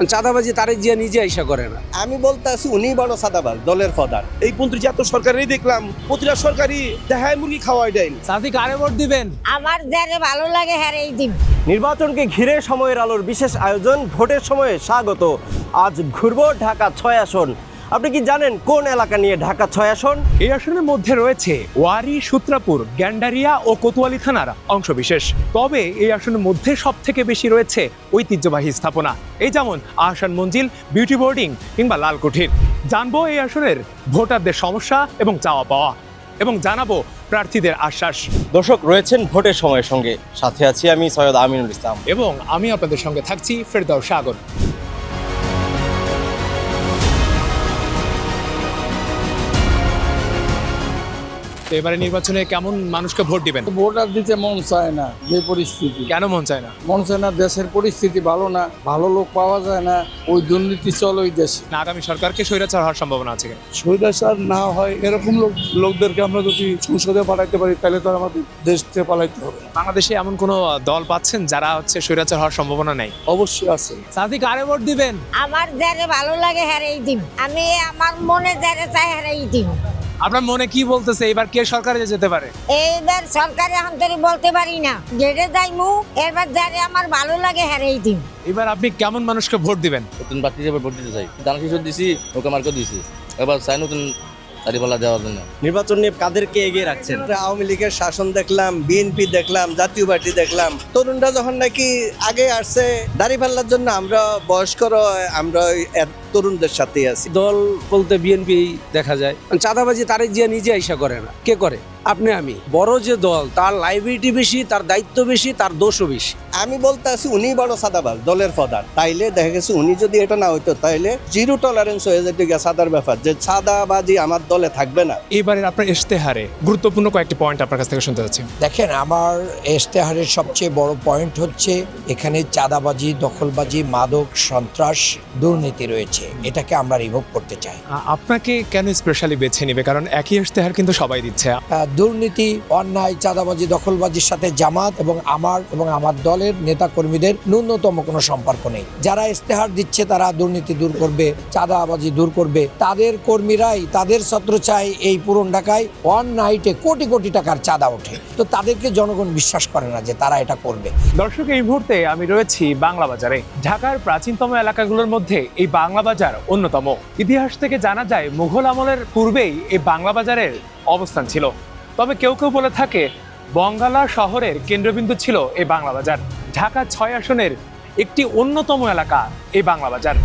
চাঁদাবাজি তারেক জিয়া নিজে আইসা করে না। আমি বলতে আছি উনি বড় সাদাবাজ, দলের প্রধান। এই মন্ত্রী জাতীয় সরকারেরই দেখলাম প্রতিটা সরকারি দেখায় মুরগি খাওয়াই দেন। সাথী কারে ভোট দিবেন? আমার যারে ভালো লাগে হ্যারেই দিন। নির্বাচনকে ঘিরে সময়ের আলোর বিশেষ আয়োজন, ভোটের সময়ে স্বাগত। আজ ঘুরবো ঢাকা ৬ আসন। আপনি কি জানেন কোন এলাকা নিয়ে ঢাকা ৬ আসন? এই আসনের মধ্যে রয়েছে ওয়ারী, সূত্রাপুর, গ্যান্ডারিয়া ও কোতোয়ালি থানার অংশবিশেষ। তবে এই আসনের মধ্যে সব থেকে বেশি রয়েছে ঐতিহ্যবাহী স্থাপনা, এই যেমন আহসান মঞ্জিল, বিউটি বোর্ডিং কিংবা লালকুঠির। জানবো এই আসনের ভোটারদের সমস্যা এবং চাওয়া পাওয়া, এবং জানাবো প্রার্থীদের আশ্বাস। দর্শক রয়েছেন ভোটের সময়ের সঙ্গে, সাথে আছি আমি সৈয়দ আমিনুল ইসলাম এবং আমি আপনাদের সঙ্গে থাকছি ফেরদাউস সাগর। তো এবারে নির্বাচনে কেমন মানুষকে ভোট দিবেন? ভোটার দিতে মন চায় না, যে পরিস্থিতি। কেন মন চায় না? মন চায় না, দেশের পরিস্থিতি ভালো না, ভালো লোক পাওয়া যায় না, ওই দুর্নীতি চলে ওই দেশে। না, আগামী সরকারকে স্বৈরাচার হওয়ার সম্ভাবনা আছে কিনা? স্বৈরাচার না হয় এরকম লোকদেরকে আমরা যদি সংসদে পাঠাইতে পারি, তাহলে তো আমাদের দেশ থেকে পালাইতে হবে। বাংলাদেশে এমন কোনো দল পাচ্ছেন যারা স্বৈরাচার হওয়ার সম্ভাবনা নেই? অবশ্যই আছে। সাথী কারে ভোট দিবেন? আমার যারে ভালো লাগে হ্যারেই দিন। আমি আমার মনে যারে চাই হ্যারেই দিন। আপনার মনে কি বলতেছে এবার কে সরকারে যেতে পারে? এইবার সরকারি অন্তরে বলতে পারি না, যেটা যাইমু এবার যারে আমার ভালো লাগে হ্যারেই দিন। এবার আপনি কেমন মানুষকে ভোট দিবেন? নতুন প্রার্থী হিসেবে ভোট দিতে চাই। দানা শিশু দিছি, ওকে মার্কেও দিছি, এবার চাই নতুন দাঁড়িপাল্লা দেওয়ার জন্য। নির্বাচন নিয়ে কাদেরকে এগিয়ে রাখছেন? আওয়ামী লীগের শাসন দেখলাম, বিএনপি দেখলাম, জাতীয় পার্টি দেখলাম। তরুণরা যখন নাকি আগে আসছে দাঁড়িপাল্লার জন্য, আমরা বয়স্করা আমরা তরুণদের সাথেই আছি। দল বলতে বিএনপি দেখা যায়। চাঁদাবাজি তারেক জিয়া নিজে আইসা করে না। কে করে? আপনি আমি। বড় যে দল, তার লাইবিলিটি বেশি, তার দায়িত্ব বেশি, তার দোষও বেশি। আমি বলতে আছি উনি বড় সাদাবাজ, দলের প্রধান। তাইলে দেখা গেছে উনি যদি এটা না হইতো, তাইলে জিরো টলারেন্স হয়ে যেত সাদার ব্যাপার, যে সাদাবাজি আমার দলে থাকবে না। এবারের আপনার ইশতেহারে গুরুত্বপূর্ণ কয়েকটি পয়েন্ট আপনার কাছ থেকে শুনতে যাচ্ছি। দেখেন, আমার ইশতেহারের সবচেয়ে বড় পয়েন্ট হচ্ছে এখানে চাঁদাবাজি, দখলবাজি, মাদক, সন্ত্রাস, দুর্নীতি রয়েছে। এটাকে আমরা রিমুভ করতে চাই। আপনাকে কেন স্পেশালি বেছে নিবে? কারণ একই ইশতেহার কিন্তু সবাই দিচ্ছে। দুর্নীতি, অন্যায়, চাঁদাবাজি, দখলবাজির সাথে জামাত এবং আমার দলের নেতা কর্মীদের ন্যূনতম কোনো সম্পর্ক নেই। যারা ইশতেহার দিচ্ছে তারা দুর্নীতি দূর করবে, চাঁদাবাজি দূর করবে, তাদের কর্মীরাই, তাদের ছত্র চাই এই পুরন ঢাকায় ওয়ান নাইটে কোটি কোটি টাকার চাঁদা ওঠে। তো তাদেরকে জনগণ বিশ্বাস করে না যে তারা এটা করবে। দর্শক, এই মুহূর্তে আমি রয়েছি বাংলা বাজারে। ঢাকার প্রাচীনতম এলাকাগুলোর মধ্যে এই বাংলা বাজার অন্যতম। ইতিহাস থেকে জানা যায় মুঘল আমলের পূর্বেই এই বাংলা বাজারের অবস্থান ছিল। তবে কেউ কেউ বলে থাকে বঙ্গালা শহরের কেন্দ্রবিন্দু ছিল এই বাংলা বাজার। ঢাকা ৬ আসনের একটি অন্যতম এলাকা এই বাংলা বাজার।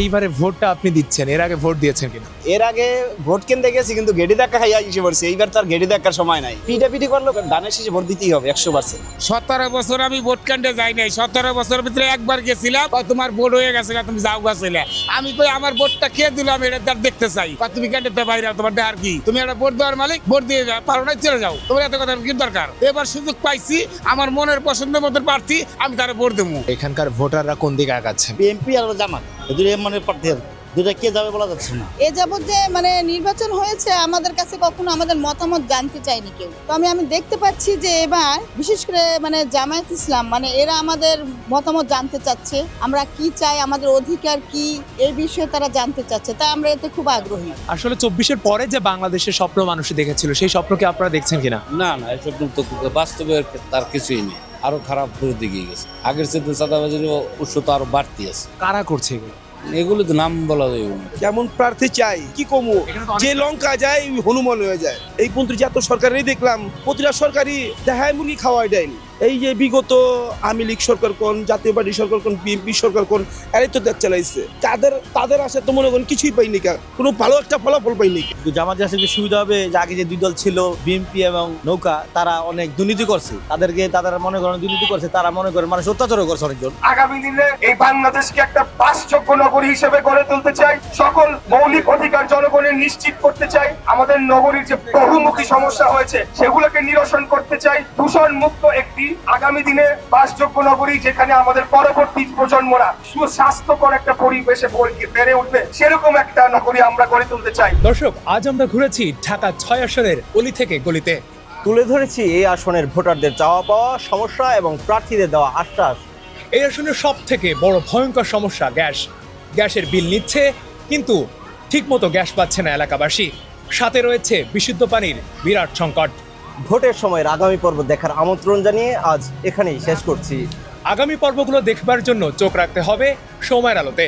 এইবারে ভোটটা আপনি দিচ্ছেন, এর আগে ভোট দিয়েছেন কিনা? এর আগে ভোট কেন্দ্রে গেছি, কিন্তু গেড়ি ধাক্কা খাইয়া এসে পড়ছে। এইবার তার গেড়ি ধাক্কার সময় নাই। পিটাপিটি করলো, ধানের শেষে ভোট দিতেই হবে 100%। 17 বছর আমি ভোট কেন্দ্রে যাই নাই। 17 বছরের ভিতরে একবার গেছিলাম, তোমার ভোট হয়ে গেছে, তুমি যাও গেছিলে। আমি কই আমার ভোটটা কে দিলাম এটা তার দেখতে চাই। তুমি কেন্দ্রে বাইরে তোমার আর কি, তুমি একটা ভোট দেওয়ার মালিক, ভোট দিয়ে যাও, পারো না চলে যাও। তোমার এত কথা কি দরকার? এবার সুযোগ পাইছি, আমার মনের পছন্দের মতো প্রার্থী, আমি তারা ভোট দেবো। এখানকার ভোটাররা কোন দিকে আগাচ্ছেন? বিএনপি আর জামাত, মনের প্রার্থী দুটা কে যাবে বলা যাচ্ছে না। এ যাবত যে নির্বাচন হয়েছে, আমাদের কাছে কখনো আমাদের মতামত জানতে চায়নি কেউ। তো আমি দেখতে পাচ্ছি যে এবার বিশেষ করে জামায়াত ইসলাম এরা আমাদের মতামত জানতে চাচ্ছে, আমরা কি চাই, আমাদের অধিকার কি, এই বিষয়ে তারা জানতে চাচ্ছে। তাই আমরা এতে খুব আগ্রহী। আসলে 24-এর পরে যে বাংলাদেশের স্বপ্ন মানুষ দেখেছিল, সেই স্বপ্নকে আপনারা দেখছেন কিনা? না না, এই স্বপ্ন তো বাস্তবে তার কিছুই নেই, আরো খারাপ করে দিকে গেছে। আগের চেয়ে চাঁদাবাজির উৎস তো আরো বাড়তি আছে। কারা করছে এগুলো? এগুলো তো নাম বলা যায় না। কেমন প্রার্থী চাই কি কমু, যে লঙ্কা যায় হনুমান হয়ে যায়। এই মন্ত্রী জাতীয় সরকারেরই দেখলাম প্রতিটা সরকারি দেখায় মুরগি খাওয়াই দেন। এই যে বিগত আওয়ামী লীগ সরকার কোন, জাতীয় পার্টি সরকার কোন, বিএনপি সরকার কোন, এরাই তো দেখ চালাইছে। তাদের আসে তো মনে করেন কিছুই পাইনি, কোনো ভালো একটা ফলাফল পাইনি। জামাত আসলে সুবিধা হবে যে আগে যে দুই দল ছিল বিএনপি এবং নৌকা, তারা অনেক দুর্নীতি করছে। তাদের মনে করেন দুর্নীতি করছে, তারা মনে করেন মানুষ অত্যাচারও করছে অনেকজন। আগামী দিনে এই বাংলাদেশকে একটা বাসযোগ্য নগরী হিসেবে গড়ে তুলতে চাই। সকল মৌলিক অধিকার জনগণের নিশ্চিত করতে চাই। আমাদের নগরীর যে বহুমুখী সমস্যা হয়েছে সেগুলোকে নিরসন করতে চাই। দূষণ মুক্ত একটি আগামী দিনে বাসযোগ্য নগরী, যেখানে আমাদের পরবর্তী প্রজন্মরা সুস্বাস্থ্যকর একটা পরিবেশে বেড়ে উঠবে, সেরকম একটা নগরী আমরা গড়ে তুলতে চাই। দর্শক, আজ আমরা ঘুরেছি ঢাকা ৬ আসনের অলি থেকে গলিতে। তুলে ধরেছি এই আসনের ভোটারদের চাওয়া পাওয়া, সমস্যা এবং প্রার্থীদের দেওয়া আশ্বাস। এই আসনের সব থেকে বড় ভয়ঙ্কর সমস্যা গ্যাসের বিল নিচ্ছে, কিন্তু ঠিকমতো গ্যাস পাচ্ছে না এলাকাবাসী। সাথে রয়েছে বিশুদ্ধ পানির বিরাট সংকট। ভোটের সময়ের আগামী পর্ব দেখার আমন্ত্রণ জানিয়ে আজ এখানেই শেষ করছি। আগামী পর্বগুলো দেখবার জন্য চোখ রাখতে হবে সময়ের আলোতে।